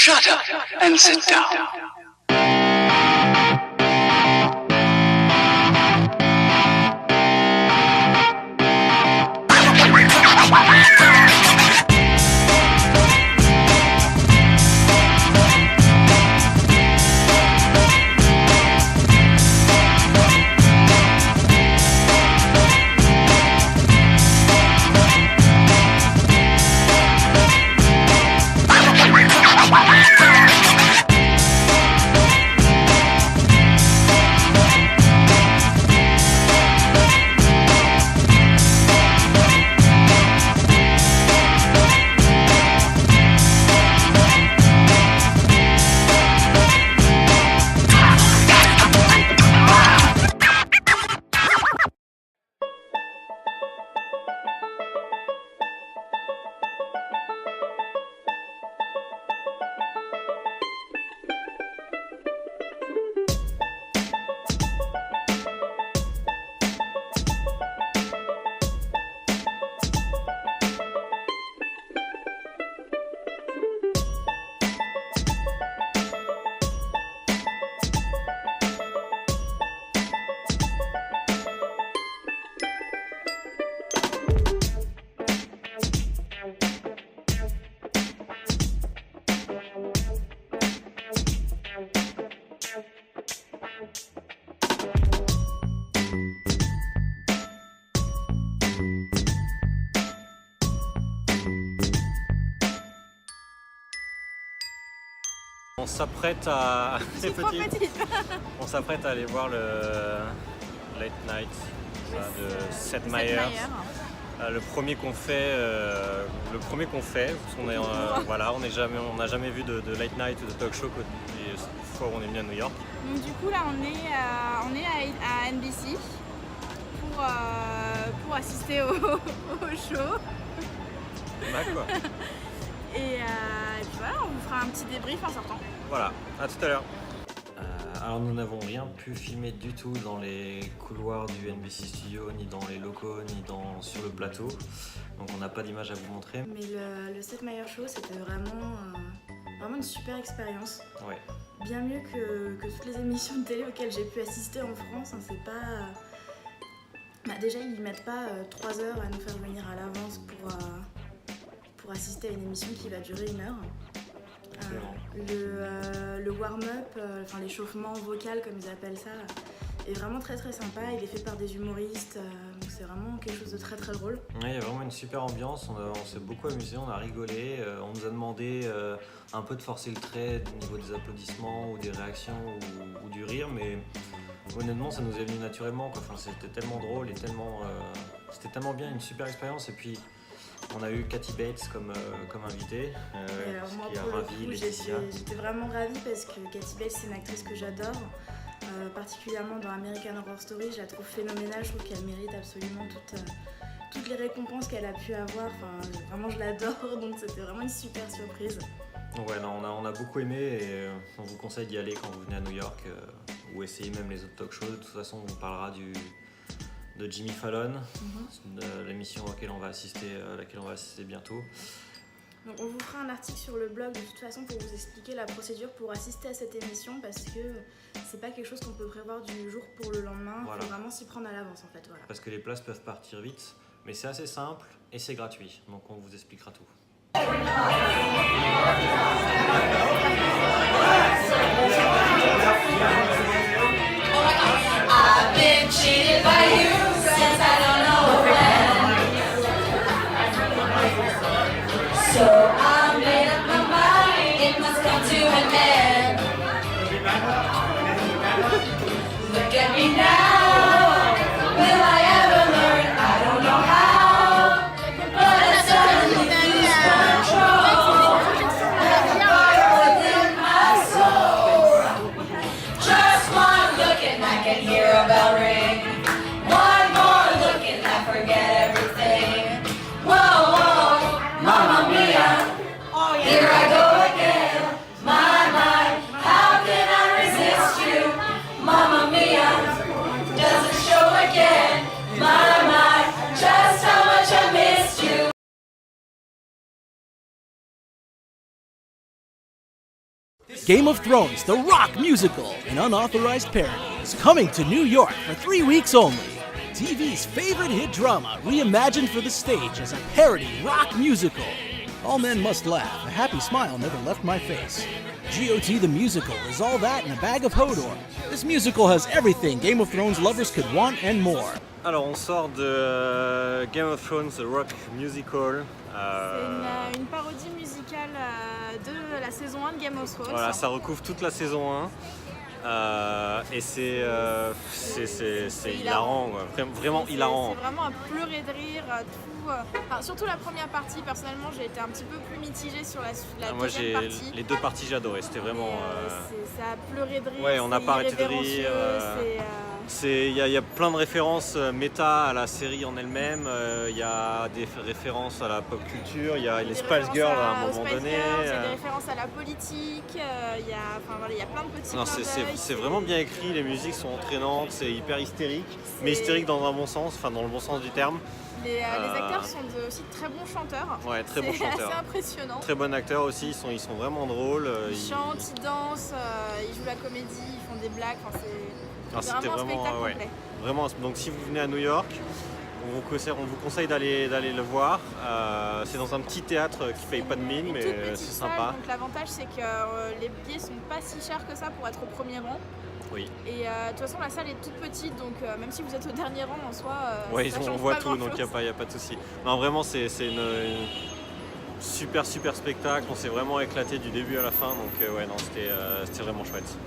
Shut up and sit down. On s'apprête à... C'est trop petite. On s'apprête à aller voir le Late Night de Seth Meyers. Le premier qu'on fait, parce qu'on est, voilà, on n'a jamais vu de Late Night ou de talk show les fois où on est venu à New York. Donc du coup là on est à NBC pour assister au show. D'accord. Et puis voilà, on vous fera un petit débrief en sortant. Voilà, à tout à l'heure. Alors nous n'avons rien pu filmer du tout dans les couloirs du NBC Studio, ni dans les locaux, ni sur le plateau. Donc on n'a pas d'image à vous montrer. Mais le Seth Meyers Show, c'était vraiment une super expérience. Ouais. Bien mieux que toutes les émissions de télé auxquelles j'ai pu assister en France. C'est pas... déjà, ils ne mettent pas 3 heures à nous faire venir à l'avance pour assister à une émission qui va durer 1 heure. Le warm-up, l'échauffement vocal comme ils appellent ça, est vraiment très très sympa. Il est fait par des humoristes, donc c'est vraiment quelque chose de très très drôle. Ouais, il y a vraiment une super ambiance, on s'est beaucoup amusé, on a rigolé, on nous a demandé un peu de forcer le trait au niveau des applaudissements ou des réactions ou du rire, mais honnêtement ça nous est venu naturellement, quoi. Enfin, c'était tellement drôle et c'était tellement bien, une super expérience. Et puis on a eu Kathy Bates comme invitée, qui a ravi Laetitia. J'étais vraiment ravie parce que Kathy Bates c'est une actrice que j'adore, particulièrement dans American Horror Story. Je la trouve phénoménale, je trouve qu'elle mérite absolument toutes les récompenses qu'elle a pu avoir. Enfin, vraiment je l'adore, donc c'était vraiment une super surprise. Donc ouais, non, on a beaucoup aimé et on vous conseille d'y aller quand vous venez à New York ou essayez même les autres talk shows. De toute façon on parlera de Jimmy Fallon, de l'émission à laquelle on va assister bientôt. Donc on vous fera un article sur le blog de toute façon pour vous expliquer la procédure pour assister à cette émission, parce que c'est pas quelque chose qu'on peut prévoir du jour pour le lendemain. Il faut vraiment s'y prendre à l'avance en fait. Voilà. Parce que les places peuvent partir vite, mais c'est assez simple et c'est gratuit, donc on vous expliquera tout. I've been cheated by you since I don't know when. So I made up my mind, it must come to an end. Look at me now, will I ever learn? I don't know how, but I suddenly lose control. Game of Thrones, the rock musical, an unauthorized parody, is coming to New York for 3 weeks only. TV's favorite hit drama, reimagined for the stage as a parody rock musical. All men must laugh. A happy smile never left my face. GOT the Musical is all that in a bag of Hodor. This musical has everything Game of Thrones lovers could want and more. Alors on sort de Game of Thrones, The Rock Musical. C'est une parodie musicale de la saison 1 de Game of Thrones. Voilà, ça recouvre toute la saison 1. Et c'est hilarant, quoi. Vraiment hilarant. C'est vraiment à pleurer de rire, surtout la première partie. Personnellement, j'ai été un petit peu plus mitigée sur la Moi, deuxième partie. les 2 parties, j'ai adoré. C'était vraiment. Ça a pleuré de rire. Ouais, on n'a pas arrêté de rire. Il y a plein de références méta à la série en elle-même. Il y a des références à la pop culture. Il y a les Spice Girls à un moment donné. Il y a des références à la politique. Il y a plein de petits clins d'œil. C'est vraiment bien écrit. Les musiques sont entraînantes. C'est hyper hystérique, mais hystérique dans un bon sens, enfin dans le bon sens du terme. Les acteurs sont aussi de très bons chanteurs. Ouais, très bons chanteurs. C'est impressionnant. Très bons acteurs aussi. Ils sont vraiment drôles. Ils chantent, ils dansent, ils jouent la comédie, ils font des blagues. C'est vraiment un spectacle complet. Vraiment, donc si vous venez à New York, on vous conseille d'aller le voir. C'est dans un petit théâtre qui paye pas de mine, mais c'est sympa. Donc l'avantage c'est que les billets sont pas si chers que ça pour être au premier rang. Oui. Et de toute façon la salle est toute petite, donc même si vous êtes au dernier rang en soi, on voit tout, donc il n'y a pas de souci. Non, vraiment c'est une super spectacle. On s'est vraiment éclaté du début à la fin, donc c'était vraiment chouette.